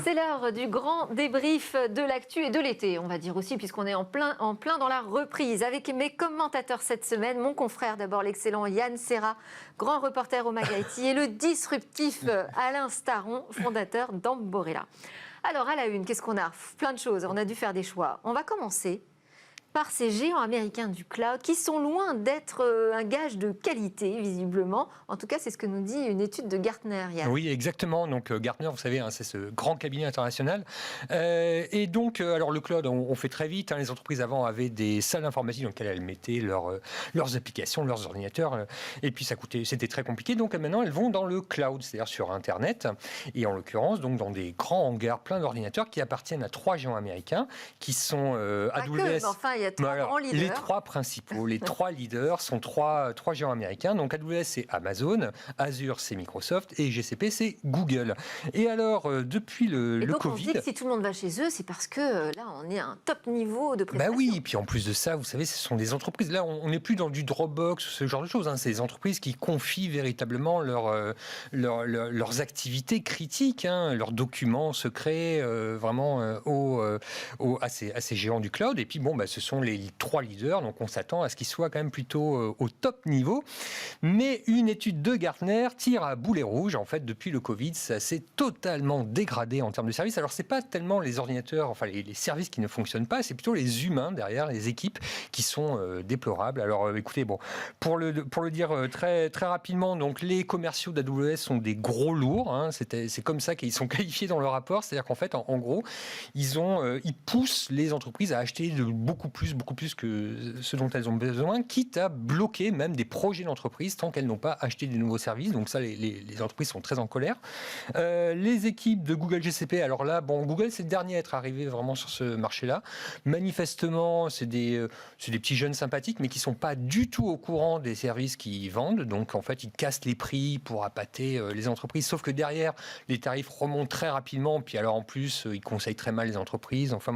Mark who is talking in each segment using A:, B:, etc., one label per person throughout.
A: C'est l'heure du grand débrief de l'actu et de l'été, on va dire aussi, puisqu'on est en plein dans la reprise. Avec mes commentateurs cette semaine, mon confrère d'abord, l'excellent Yann Serra, grand reporter au Mag-IT, et le disruptif Alain Staron, fondateur d'Amborella. Alors, à la une, qu'est-ce qu'on a? Plein de choses, on a dû faire des choix. On va commencer par ces géants américains du cloud qui sont loin d'être un gage de qualité, visiblement. En tout cas, c'est ce que nous dit une étude de Gartner, Yann.
B: Oui, exactement. Donc, Gartner, vous savez, c'est ce grand cabinet international. Et donc, alors le cloud, on fait très vite. Les entreprises avant avaient des salles informatiques dans lesquelles elles mettaient leurs applications, leurs ordinateurs. Et puis, c'était très compliqué. Donc, maintenant, elles vont dans le cloud, c'est-à-dire sur Internet. Et en l'occurrence, donc, dans des grands hangars pleins d'ordinateurs qui appartiennent à 3 géants américains qui sont AWS.
A: Enfin, il y a 3 grands leaders.
B: Les 3 principaux, les 3 leaders sont 3 géants américains. Donc AWS, c'est Amazon, Azure, c'est Microsoft et GCP, c'est Google. Et alors, depuis le
A: donc
B: Covid...
A: on dit que si tout le monde va chez eux, c'est parce que là, on est à un top niveau de prestation.
B: Bah oui, et puis en plus de ça, vous savez, ce sont des entreprises. Là, on n'est plus dans du Dropbox ou ce genre de choses. C'est des entreprises qui confient véritablement leurs activités critiques, leurs documents secrets, vraiment à ces géants du cloud. Et puis, ce sont les 3 leaders, donc on s'attend à ce qu'ils soient quand même plutôt au top niveau. Mais une étude de Gartner tire à boulet rouge. En fait, depuis le Covid, ça s'est totalement dégradé en termes de services. Alors, c'est pas tellement les ordinateurs, enfin les services qui ne fonctionnent pas, c'est plutôt les humains derrière, les équipes qui sont déplorables. Alors, écoutez, pour le dire très, très rapidement, donc les commerciaux d'AWS sont des gros lourds. C'est comme ça qu'ils sont qualifiés dans le rapport. C'est-à-dire qu'en fait, en gros, ils poussent les entreprises à acheter beaucoup plus que ce dont elles ont besoin, quitte à bloquer même des projets d'entreprise tant qu'elles n'ont pas acheté des nouveaux services. Donc ça, les entreprises sont très en colère. Les équipes de Google GCP, alors là, Google, c'est le dernier à être arrivé vraiment sur ce marché-là. Manifestement, c'est des petits jeunes sympathiques, mais qui ne sont pas du tout au courant des services qu'ils vendent. Donc en fait, ils cassent les prix pour appâter les entreprises. Sauf que derrière, les tarifs remontent très rapidement. Puis alors en plus, ils conseillent très mal les entreprises. Enfin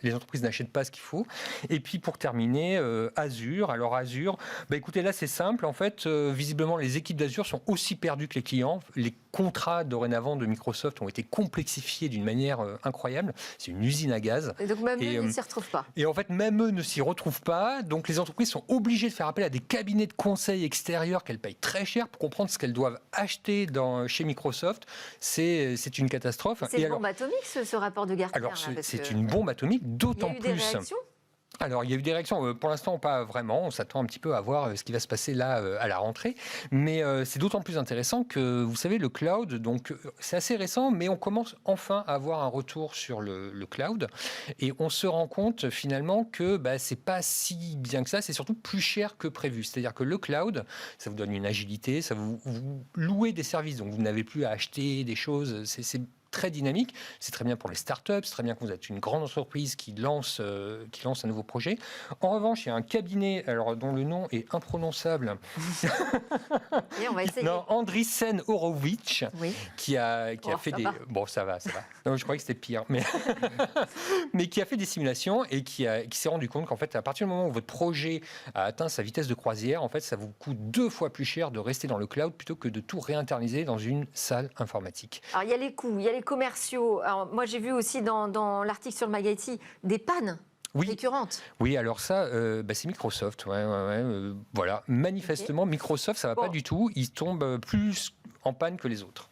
B: les entreprises n'achètent pas ce qu'il faut. Et puis pour terminer, Azure. Alors Azure, écoutez, là c'est simple. En fait, visiblement, les équipes d'Azure sont aussi perdues que les clients. Les contrats dorénavant de Microsoft ont été complexifiés d'une manière incroyable. C'est une usine à gaz.
A: Et donc même eux ne s'y retrouvent pas.
B: Et en fait, même eux ne s'y retrouvent pas. Donc les entreprises sont obligées de faire appel à des cabinets de conseil extérieurs qu'elles payent très cher pour comprendre ce qu'elles doivent acheter chez Microsoft. C'est une catastrophe.
A: C'est une bombe atomique ce rapport de Gartner.
B: Alors c'est une bombe atomique, d'autant plus.
A: Il y a eu des réactions ?
B: Alors, il y a eu des réactions. Pour l'instant, pas vraiment. On s'attend un petit peu à voir ce qui va se passer là à la rentrée. Mais c'est d'autant plus intéressant que, vous savez, le cloud, donc c'est assez récent, mais on commence enfin à avoir un retour sur le cloud. Et on se rend compte finalement que c'est pas si bien que ça. C'est surtout plus cher que prévu. C'est-à-dire que le cloud, ça vous donne une agilité, ça vous louez des services. Donc, vous n'avez plus à acheter des choses. C'est très dynamique, c'est très bien pour les startups, c'est très bien que vous êtes une grande entreprise qui lance un nouveau projet. En revanche, il y a un cabinet dont le nom est imprononçable.
A: Et on va essayer.
B: Andreessen Horowitz,
A: oui.
B: qui a fait des... Bon, ça va. Non, je croyais que c'était pire, mais qui a fait des simulations et qui s'est rendu compte qu'en fait, à partir du moment où votre projet a atteint sa vitesse de croisière, en fait, ça vous coûte 2 fois plus cher de rester dans le cloud plutôt que de tout réinternaliser dans une salle informatique.
A: Alors, il y a les coûts, il y a les commerciaux. Alors, moi, j'ai vu aussi dans l'article sur le Mag-IT des pannes récurrentes.
B: Oui, alors ça, c'est Microsoft. Voilà. Manifestement, okay. Microsoft, ça ne va pas du tout. Ils tombent plus en panne que les autres.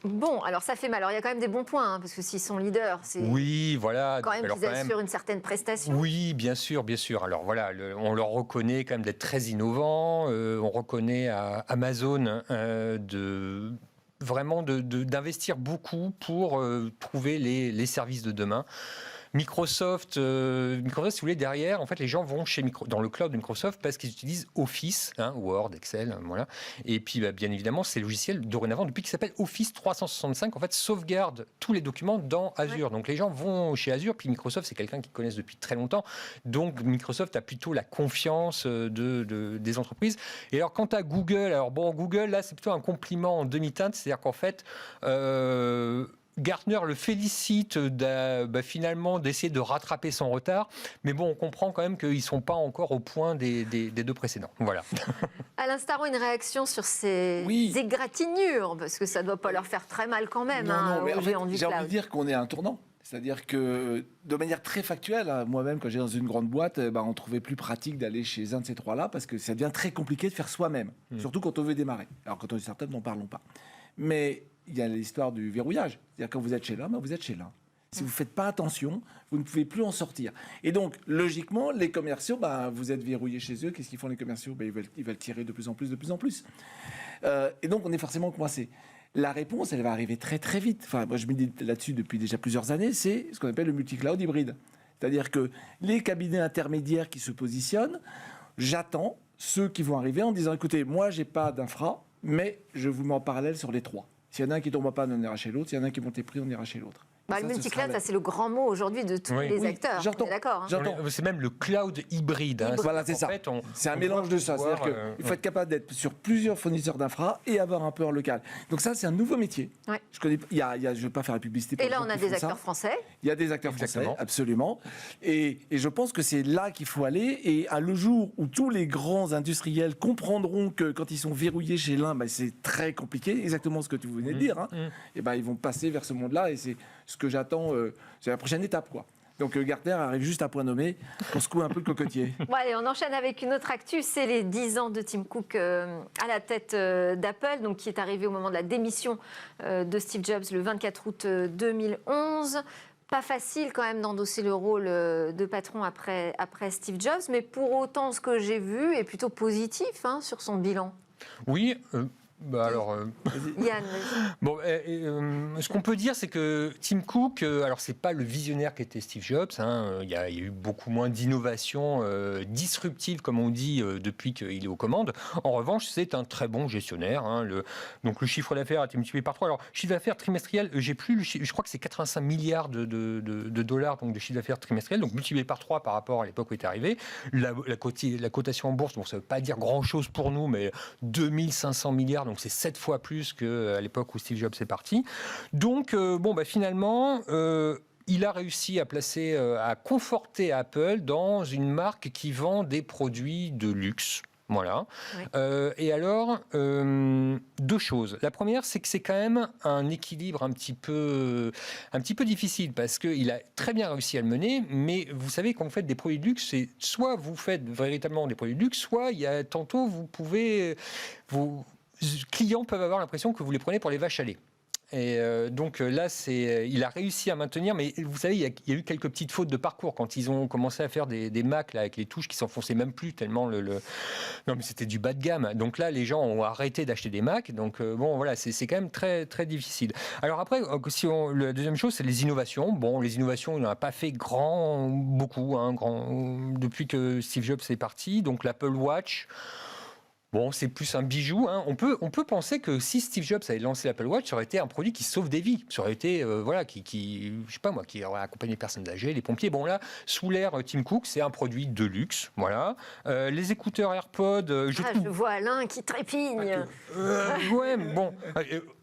A: Bon, alors ça fait mal. Alors il y a quand même des bons points, parce que s'ils sont leaders, c'est quand même qu'ils assurent une certaine prestation.
B: Oui, bien sûr. Alors voilà, on leur reconnaît quand même d'être très innovants. On reconnaît à Amazon d'investir beaucoup pour trouver les services de demain. Microsoft, si vous voulez, derrière, en fait, les gens vont dans le cloud de Microsoft parce qu'ils utilisent Office, Word, Excel, voilà. Et puis, bien évidemment, ces logiciels, dorénavant, depuis qu'il s'appelle Office 365, en fait, sauvegardent tous les documents dans Azure. Ouais. Donc, les gens vont chez Azure, puis Microsoft, c'est quelqu'un qu'ils connaissent depuis très longtemps. Donc, Microsoft a plutôt la confiance des entreprises. Et alors, quant à Google, Google, là, c'est plutôt un compliment en demi-teinte, c'est-à-dire qu'en fait, Gartner le félicite finalement d'essayer de rattraper son retard, mais bon, on comprend quand même qu'ils ne sont pas encore au point des deux précédents. Voilà.
A: Alain Staron, une réaction sur ces égratignures, parce que ça ne doit pas leur faire très mal quand même,
C: mais
A: aux géants du
C: j'ai
A: cloud.
C: envie de dire qu'on est à un tournant. C'est-à-dire que, de manière très factuelle, moi-même, quand j'étais dans une grande boîte, on trouvait plus pratique d'aller chez un de ces trois-là parce que ça devient très compliqué de faire soi-même, surtout quand on veut démarrer. Alors, quand on est start-up, n'en parlons pas. Mais il y a l'histoire du verrouillage. C'est-à-dire quand vous êtes chez l'un, vous êtes chez l'un. Si vous ne faites pas attention, vous ne pouvez plus en sortir. Et donc, logiquement, les commerciaux, vous êtes verrouillés chez eux. Qu'est-ce qu'ils font les commerciaux ? Ils veulent tirer de plus en plus. Et donc, on est forcément coincé. La réponse, elle va arriver très très vite. Enfin, moi, je me dis là-dessus depuis déjà plusieurs années, c'est ce qu'on appelle le multi-cloud hybride. C'est-à-dire que les cabinets intermédiaires qui se positionnent, j'attends ceux qui vont arriver en disant, écoutez, moi, j'ai pas d'infra, mais je vous mets en parallèle sur les trois. S'il y en a un qui tombe en panne, on ira chez l'autre. S'il y en a un qui monte les prix, on ira chez l'autre.
A: Le multi-cloud, c'est le grand mot aujourd'hui de tous les acteurs.
C: J'entends.
A: D'accord.
B: C'est même le cloud hybride.
C: Voilà, c'est ça. C'est un mélange de ça. C'est-à-dire qu'il faut être capable d'être sur plusieurs fournisseurs d'infra et avoir un peu en local. Donc ça, c'est un nouveau métier.
A: Ouais.
C: Je connais. Je ne vais pas faire la publicité.
A: Et là, on a des acteurs français.
C: Il y a des acteurs français, absolument. Et je pense que c'est là qu'il faut aller. Et le jour où tous les grands industriels comprendront que quand ils sont verrouillés chez l'un, c'est très compliqué, exactement ce que tu venais de dire. Et ils vont passer vers ce monde-là. Et c'est ce que j'attends, c'est la prochaine étape, quoi. Donc Gartner arrive juste à point nommé pour secouer un peu le cocotier.
A: Bon, allez, on enchaîne avec une autre actu, c'est les 10 ans de Tim Cook à la tête d'Apple, donc qui est arrivé au moment de la démission de Steve Jobs le 24 août 2011. Pas facile quand même d'endosser le rôle de patron après Steve Jobs, mais pour autant, ce que j'ai vu est plutôt positif sur son bilan.
B: Oui.
A: Yann.
B: Bon, ce qu'on peut dire, c'est que Tim Cook, alors c'est pas le visionnaire qu'était Steve Jobs. Il y a eu beaucoup moins d'innovations disruptives, comme on dit, depuis qu'il est aux commandes. En revanche, c'est un très bon gestionnaire. Donc le chiffre d'affaires a été multiplié par 3. Alors chiffre d'affaires trimestriel, j'ai plus le chiffre, je crois que c'est 85 milliards de dollars donc de chiffre d'affaires trimestriel, donc multiplié par 3 par rapport à l'époque où il est arrivé. La cotation en bourse, bon, ça ne veut pas dire grand-chose pour nous, mais 2500 milliards. Donc c'est 7 fois plus qu'à l'époque où Steve Jobs est parti. Donc finalement, il a réussi à conforter Apple dans une marque qui vend des produits de luxe. Voilà. Oui. Et alors, deux choses. La première, c'est que c'est quand même un équilibre un petit peu difficile parce qu'il a très bien réussi à le mener, mais vous savez, quand vous faites des produits de luxe, c'est soit vous faites véritablement des produits de luxe, soit il y a tantôt clients peuvent avoir l'impression que vous les prenez pour les vaches à lait. Et donc là, il a réussi à maintenir, mais vous savez, il y a eu quelques petites fautes de parcours quand ils ont commencé à faire des Macs là, avec les touches qui s'enfonçaient même plus tellement non, mais c'était du bas de gamme. Donc là, les gens ont arrêté d'acheter des Macs. Donc voilà, c'est quand même très très difficile. Alors après, la deuxième chose, c'est les innovations. Bon, les innovations, il n'en a pas fait beaucoup depuis que Steve Jobs est parti. Donc l'Apple Watch. Bon, c'est plus un bijou. On peut penser que si Steve Jobs avait lancé l'Apple Watch, ça aurait été un produit qui sauve des vies. Ça aurait été, je sais pas moi, qui aurait accompagné les personnes âgées, les pompiers. Bon là, sous l'ère Tim Cook, c'est un produit de luxe. Voilà. Les écouteurs AirPods.
A: Je vois Alain qui trépigne.
B: Ouais, bon.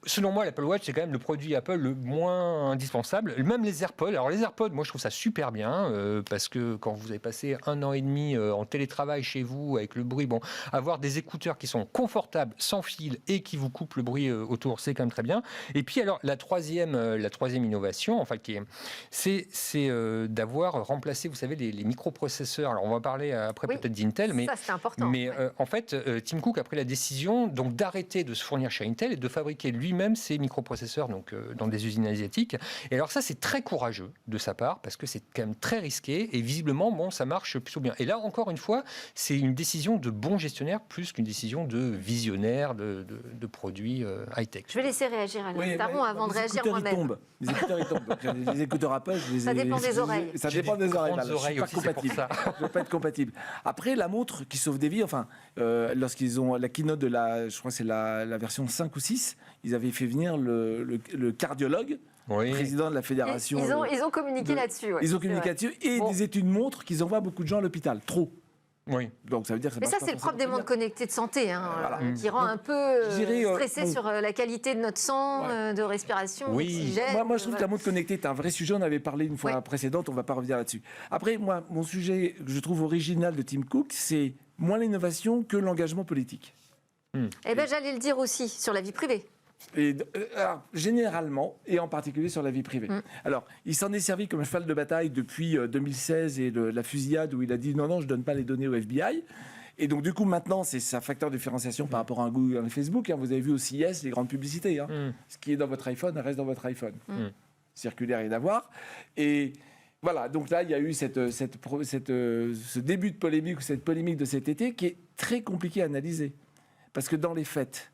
B: Selon moi, l'Apple Watch, c'est quand même le produit Apple le moins indispensable. Même les AirPods. Alors les AirPods, moi je trouve ça super bien parce que quand vous avez passé 1 an et demi en télétravail chez vous avec le bruit, avoir des écouteurs qui sont confortables, sans fil et qui vous coupent le bruit autour, c'est quand même très bien. Et puis alors la troisième innovation, c'est d'avoir remplacé, vous savez, les microprocesseurs. Alors on va parler après peut-être d'Intel, mais
A: ça c'est important.
B: Mais en fait, Tim Cook a pris la décision donc d'arrêter de se fournir chez Intel et de fabriquer lui-même ses microprocesseurs donc dans des usines asiatiques. Et alors ça c'est très courageux de sa part parce que c'est quand même très risqué et visiblement ça marche plutôt bien. Et là encore une fois, c'est une décision de bon gestionnaire plus qu'une décision de visionnaire de produits high-tech.
A: Je vais laisser réagir Alain Staron avant de réagir moi-même.
C: Les écouteurs ils tombent. Les écouteurs Apple,
A: ça dépend des oreilles.
C: Ça dépend des oreilles. Je ne
B: vais
C: pas être compatible. Après la montre qui sauve des vies, lorsqu'ils ont la keynote je crois que c'est la version 5 ou 6, ils avaient fait venir le cardiologue. Oui. Président de la fédération.
A: Ils ont communiqué là-dessus.
C: Ils ont communiqué là-dessus et des études montrent qu'ils envoient beaucoup de gens à l'hôpital. Trop.
B: Oui.
C: Donc ça veut dire que
A: Mais ça, c'est le propre des montres connectées de santé, hein, qui rend un peu stressé sur la qualité de notre sang, de respiration, d'oxygène.
C: Moi, je trouve que la montre connectée est un vrai sujet. On avait parlé une fois précédente, on ne va pas revenir là-dessus. Après, moi, mon sujet que je trouve original de Tim Cook, c'est moins l'innovation que l'engagement politique.
A: Eh bien, j'allais le dire aussi, sur la vie privée.
C: Et, alors, généralement, et en particulier sur la vie privée. Alors, il s'en est servi comme cheval de bataille depuis 2016 et la fusillade où il a dit non, je ne donne pas les données au FBI. Et donc, du coup, maintenant, c'est sa facteur de différenciation par rapport à un Google et un Facebook. Vous avez vu au CES les grandes publicités. Ce qui est dans votre iPhone reste dans votre iPhone. Circulaire, rien à voir. Et voilà, donc là, il y a eu ce début de polémique, ou cette polémique de cet été qui est très compliqué à analyser. Parce que dans les faits,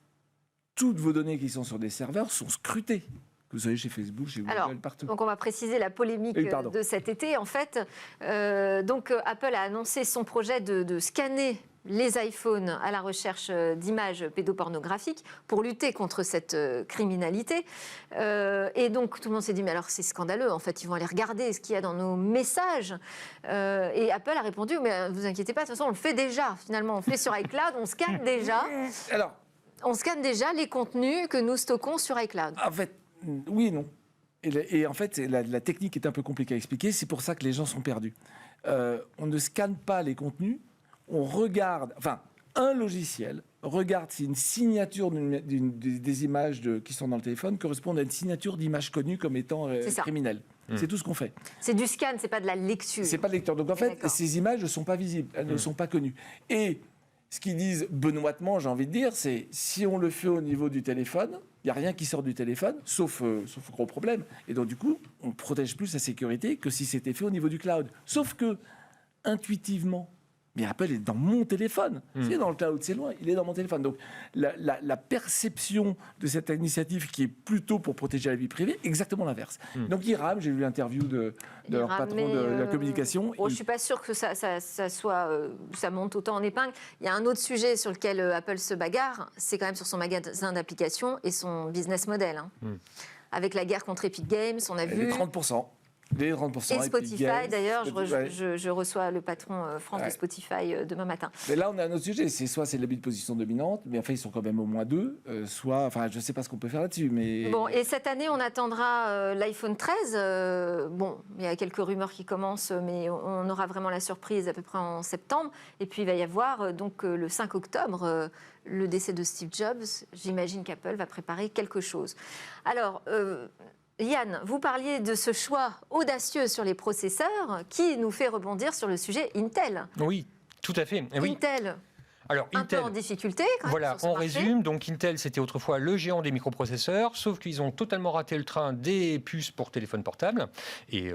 C: toutes vos données qui sont sur des serveurs sont scrutées. Vous savez, chez Facebook, chez Google, partout.
A: Donc on va préciser la polémique de cet été. En fait, Apple a annoncé son projet de scanner les iPhones à la recherche d'images pédopornographiques pour lutter contre cette criminalité. Et donc tout le monde s'est dit, mais alors c'est scandaleux, en fait, ils vont aller regarder ce qu'il y a dans nos messages. Et Apple a répondu, mais vous inquiétez pas, de toute façon on le fait déjà, finalement, on fait sur iCloud, on scanne déjà.
C: Alors,
A: on scanne déjà les contenus que nous stockons sur iCloud.
C: En fait, oui et non. Et en fait, la technique est un peu compliquée à expliquer. C'est pour ça que les gens sont perdus. On ne scanne pas les contenus. On regarde... Enfin, un logiciel regarde si une signature des images qui sont dans le téléphone correspond à une signature d'image connue comme étant criminelle. C'est tout ce qu'on fait.
A: C'est du scan, c'est pas de la lecture.
C: C'est pas de lecture. Donc en fait, ces images ne sont pas visibles. Elles ne sont pas connues. Et... ce qu'ils disent benoîtement, j'ai envie de dire, c'est si on le fait au niveau du téléphone, il n'y a rien qui sort du téléphone, sauf gros problème. Et donc, du coup, on protège plus sa sécurité que si c'était fait au niveau du cloud. Sauf que, intuitivement, mais Apple est dans mon téléphone. C'est dans le cloud, c'est loin, il est dans mon téléphone. Donc, la perception de cette initiative qui est plutôt pour protéger la vie privée, exactement l'inverse. Donc, ils rament, j'ai lu l'interview de leur patron de la communication.
A: Je ne suis pas sûre que ça monte autant en épingle. Il y a un autre sujet sur lequel Apple se bagarre, c'est quand même sur son magasin d'applications et son business model. Avec la guerre contre Epic Games, on a vu...
C: Les 30%. Les 30%.
A: Et Spotify, d'ailleurs, je reçois le patron France de Spotify demain matin.
C: Mais là, on a un autre sujet. Soit c'est l'abus de position dominante, mais enfin, ils sont quand même au moins deux. Soit, enfin, je ne sais pas ce qu'on peut faire là-dessus. Mais...
A: Bon, et cette année, on attendra l'iPhone 13. Bon, il y a quelques rumeurs qui commencent, mais on aura vraiment la surprise à peu près en septembre. Et puis, il va y avoir donc le 5 octobre... le décès de Steve Jobs. J'imagine qu'Apple va préparer quelque chose. Alors... Yann, vous parliez de ce choix audacieux sur les processeurs qui nous fait rebondir sur le sujet Intel.
B: Oui, tout à fait.
A: Intel, alors, Intel, peu en difficulté quand même.
B: Voilà, on résume. Donc Intel, c'était autrefois le géant des microprocesseurs, sauf qu'ils ont totalement raté le train des puces pour téléphone portable et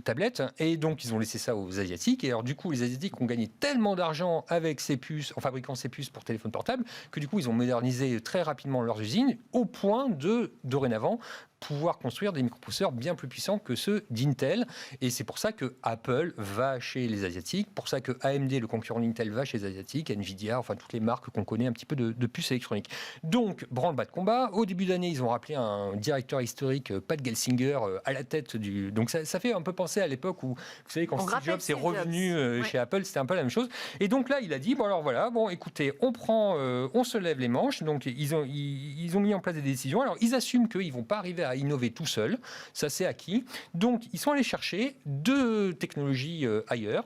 B: tablettes. Et donc, ils ont laissé ça aux Asiatiques. Et alors, du coup, les Asiatiques ont gagné tellement d'argent avec ces puces, en fabriquant ces puces pour téléphone portable, que du coup, ils ont modernisé très rapidement leurs usines au point de, dorénavant, pouvoir construire des microprocesseurs bien plus puissants que ceux d'Intel. Et c'est pour ça que Apple va chez les Asiatiques, pour ça que AMD, le concurrent d'Intel, va chez les Asiatiques, Nvidia, enfin toutes les marques qu'on connaît un petit peu de puces électroniques. Donc, branle-bas de combat. Au début d'année, ils ont rappelé un directeur historique, Pat Gelsinger, à la tête du... Donc ça fait un peu penser à l'époque où, vous savez, quand Steve Jobs est revenu chez Apple, c'était un peu la même chose. Et donc là, il a dit, bon alors voilà, bon écoutez, on se lève les manches. Donc ils ont mis en place des décisions. Alors ils assument qu'ils ne vont pas arriver à innover tout seul, ça c'est acquis. Donc ils sont allés chercher deux technologies ailleurs,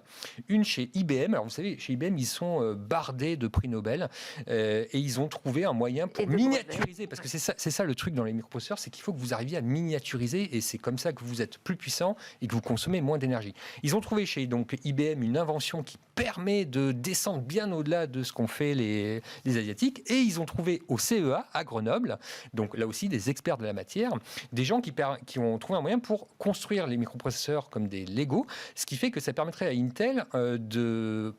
B: une chez IBM. Alors vous savez, chez IBM ils sont bardés de prix Nobel et ils ont trouvé un moyen pour miniaturiser, parce que c'est ça le truc dans les microprocesseurs, c'est qu'il faut que vous arriviez à miniaturiser et c'est comme ça que vous êtes plus puissant et que vous consommez moins d'énergie. Ils ont trouvé chez donc IBM une invention qui permet de descendre bien au-delà de ce qu'ont fait les Asiatiques, et ils ont trouvé au CEA à Grenoble, donc là aussi des experts de la matière, des gens qui ont trouvé un moyen pour construire les microprocesseurs comme des Lego, ce qui fait que ça permettrait à Intel de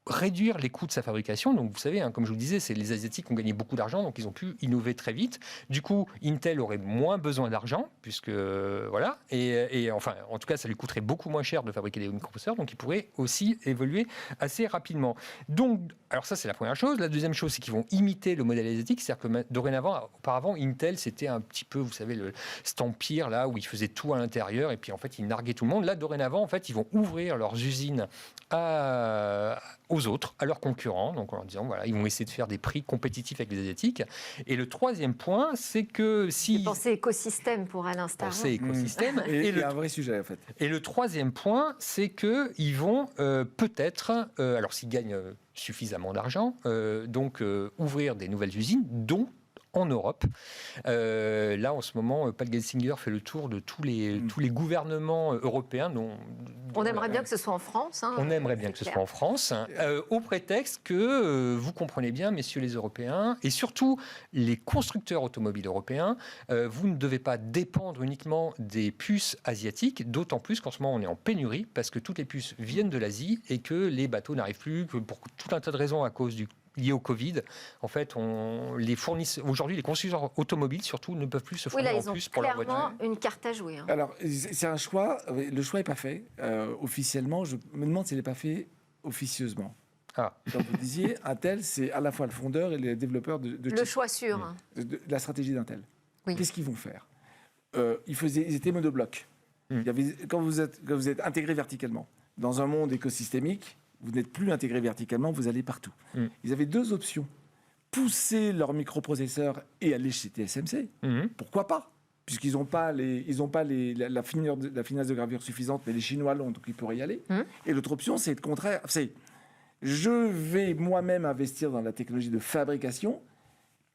B: réduire les coûts de sa fabrication. Donc vous savez, comme je vous le disais, c'est les Asiatiques qui ont gagné beaucoup d'argent, donc ils ont pu innover très vite. Du coup, Intel aurait moins besoin d'argent, puisque voilà, et enfin, en tout cas, ça lui coûterait beaucoup moins cher de fabriquer des microprocesseurs, donc ils pourraient aussi évoluer assez rapidement. Donc, alors ça, c'est la première chose. La deuxième chose, c'est qu'ils vont imiter le modèle asiatique, c'est-à-dire que dorénavant, auparavant, Intel, c'était un petit peu, vous savez, cet empire là où ils faisaient tout à l'intérieur, et puis en fait, ils narguaient tout le monde. Là, dorénavant, en fait, ils vont ouvrir leurs usines aux autres, à leurs concurrents, donc en leur disant voilà, ils vont essayer de faire des prix compétitifs avec les Asiatiques. Et le troisième point, c'est que si...
A: Penser écosystème pour Alain Staron.
B: Penser écosystème.
C: Et il y a un vrai sujet en fait.
B: Et le troisième point, c'est qu'ils vont peut-être, alors s'ils gagnent suffisamment d'argent, ouvrir des nouvelles usines, dont en Europe. Là, en ce moment, Paul Gelsinger fait le tour de tous les gouvernements européens.
A: On aimerait bien que ce soit en France. Hein,
B: on aimerait bien que ce soit en France, au prétexte que, vous comprenez bien, messieurs les Européens, et surtout les constructeurs automobiles européens, vous ne devez pas dépendre uniquement des puces asiatiques, d'autant plus qu'en ce moment, on est en pénurie, parce que toutes les puces viennent de l'Asie et que les bateaux n'arrivent plus, que pour tout un tas de raisons à cause lié au Covid. En fait, aujourd'hui, les constructeurs automobiles, surtout, ne peuvent plus se fournir en plus pour leur voiture.
A: Clairement une carte à jouer. Hein.
C: Alors, c'est un choix. Le choix n'est pas fait officiellement. Je me demande s'il n'est pas fait officieusement.
B: Ah.
C: Donc, vous disiez, Intel, c'est à la fois le fondeur et le développeur de
A: le choix sûr.
C: de la stratégie d'Intel.
A: Oui.
C: Qu'est-ce qu'ils vont faire? Ils étaient monoblocs. Quand vous êtes intégré verticalement dans un monde écosystémique, vous n'êtes plus intégré verticalement, vous allez partout. Ils avaient deux options. Pousser leur microprocesseur et aller chez TSMC. Pourquoi pas? Puisqu'ils n'ont pas, la finesse de gravure suffisante, mais les Chinois l'ont, donc ils pourraient y aller. Et l'autre option, c'est le contraire. C'est, je vais moi-même investir dans la technologie de fabrication,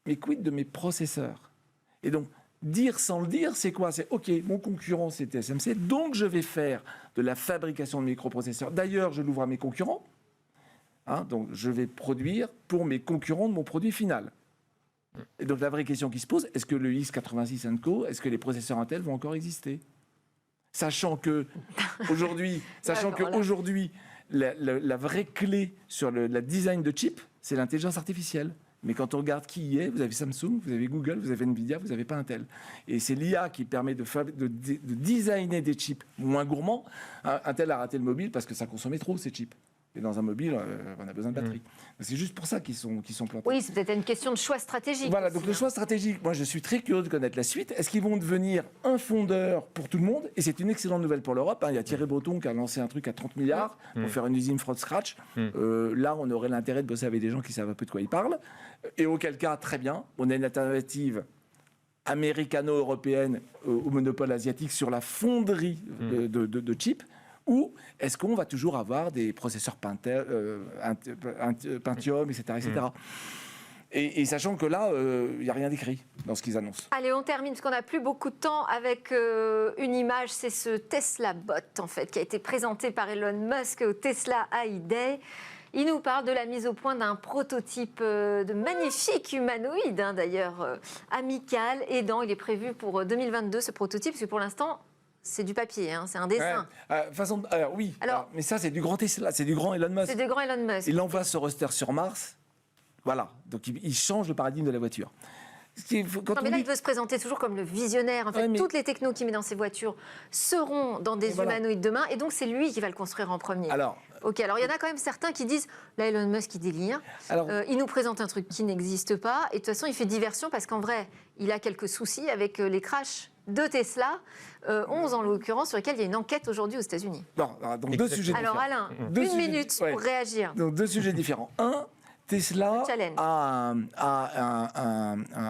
C: mais quid de mes processeurs? Et donc, dire sans le dire, c'est quoi? C'est OK, mon concurrent, c'est TSMC, donc je vais faire de la fabrication de microprocesseurs. D'ailleurs, je l'ouvre à mes concurrents. Donc, je vais produire pour mes concurrents de mon produit final. Et donc, la vraie question qui se pose, est-ce que le x86 & Co., est-ce que les processeurs Intel vont encore exister? Sachant que aujourd'hui, la vraie clé sur le design de chip, c'est l'intelligence artificielle. Mais quand on regarde qui y est, vous avez Samsung, vous avez Google, vous avez Nvidia, vous n'avez pas Intel. Et c'est l'IA qui permet de designer des chips moins gourmands. Intel a raté le mobile parce que ça consommait trop, ces chips. Et dans un mobile, on a besoin de batterie. C'est juste pour ça qu'ils sont plantés.
A: Oui, c'est peut-être une question de choix stratégique.
C: Voilà, donc le choix stratégique, moi je suis très curieux de connaître la suite. Est-ce qu'ils vont devenir un fondeur pour tout le monde? Et c'est une excellente nouvelle pour l'Europe. Il y a Thierry Breton qui a lancé un truc à 30 milliards pour faire une usine from scratch. Là, on aurait l'intérêt de bosser avec des gens qui savent un peu de quoi ils parlent. Et auquel cas, très bien, on a une alternative américano-européenne au monopole asiatique sur la fonderie de chips. Ou est-ce qu'on va toujours avoir des processeurs Pentium, etc. Et sachant que là, il n'y a rien d'écrit dans ce qu'ils annoncent.
A: Allez, on termine, parce qu'on n'a plus beaucoup de temps, avec une image, c'est ce Tesla Bot, en fait, qui a été présenté par Elon Musk au Tesla AI Day. Il nous parle de la mise au point d'un prototype de magnifique humanoïde, d'ailleurs, amical, aidant. Il est prévu pour 2022, ce prototype, parce que pour l'instant... C'est du papier, c'est un dessin.
C: Oui, mais ça, c'est du grand Tesla, c'est du grand Elon Musk.
A: C'est du grand Elon Musk.
C: Il envoie ce roster sur Mars. Voilà, donc il change le paradigme de la voiture.
A: Mais là, il veut se présenter toujours comme le visionnaire. En fait, toutes les technos qu'il met dans ses voitures seront dans des humanoïdes demain, et donc c'est lui qui va le construire en premier. Alors il y en a quand même certains qui disent, là, Elon Musk, il délire. Il nous présente un truc qui n'existe pas, et de toute façon, il fait diversion, parce qu'en vrai, il a quelques soucis avec les crashs de Tesla, 11 en l'occurrence, sur lesquels il y a une enquête aujourd'hui aux États-Unis.
C: Donc deux sujets différents.
A: Alors Alain, une minute pour réagir.
C: Donc deux sujets différents. Un, Tesla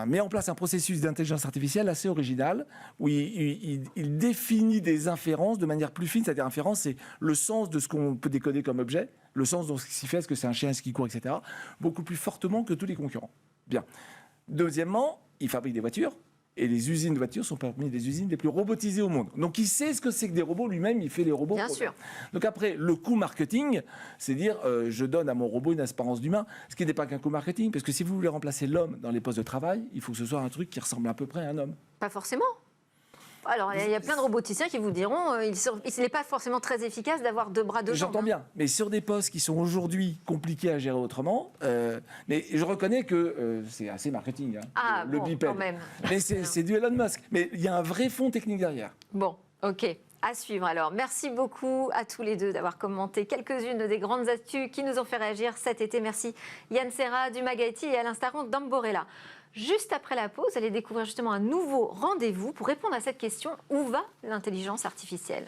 C: met en place un processus d'intelligence artificielle assez original, où il définit des inférences de manière plus fine. C'est-à-dire, inférence, c'est le sens de ce qu'on peut décoder comme objet, le sens de ce qui s'y fait, est-ce que c'est un chien, est-ce qu'il court, etc., beaucoup plus fortement que tous les concurrents. Bien. Deuxièmement, il fabrique des voitures. Et les usines de voitures sont parmi les usines les plus robotisées au monde. Donc il sait ce que c'est que des robots, lui-même, il fait les robots.
A: Bien sûr.
C: Donc après, le coût marketing, c'est dire, je donne à mon robot une apparence d'humain, ce qui n'est pas qu'un coût marketing, parce que si vous voulez remplacer l'homme dans les postes de travail, il faut que ce soit un truc qui ressemble à peu près à un homme.
A: Pas forcément. Alors, il y a plein de roboticiens qui vous diront il n'est pas forcément très efficace d'avoir deux bras, deux jambes.
C: J'entends bien, mais sur des postes qui sont aujourd'hui compliqués à gérer autrement, mais je reconnais que c'est assez marketing, le bipède.
A: Quand même.
C: Mais c'est du Elon Musk. Mais il y a un vrai fond technique derrière.
A: Bon, ok. À suivre alors. Merci beaucoup à tous les deux d'avoir commenté quelques-unes des grandes actus qui nous ont fait réagir cet été. Merci Yann Serra du Mag IT et Alain Staron d'Amborella. Juste après la pause, vous allez découvrir justement un nouveau rendez-vous pour répondre à cette question: où va l'intelligence artificielle ?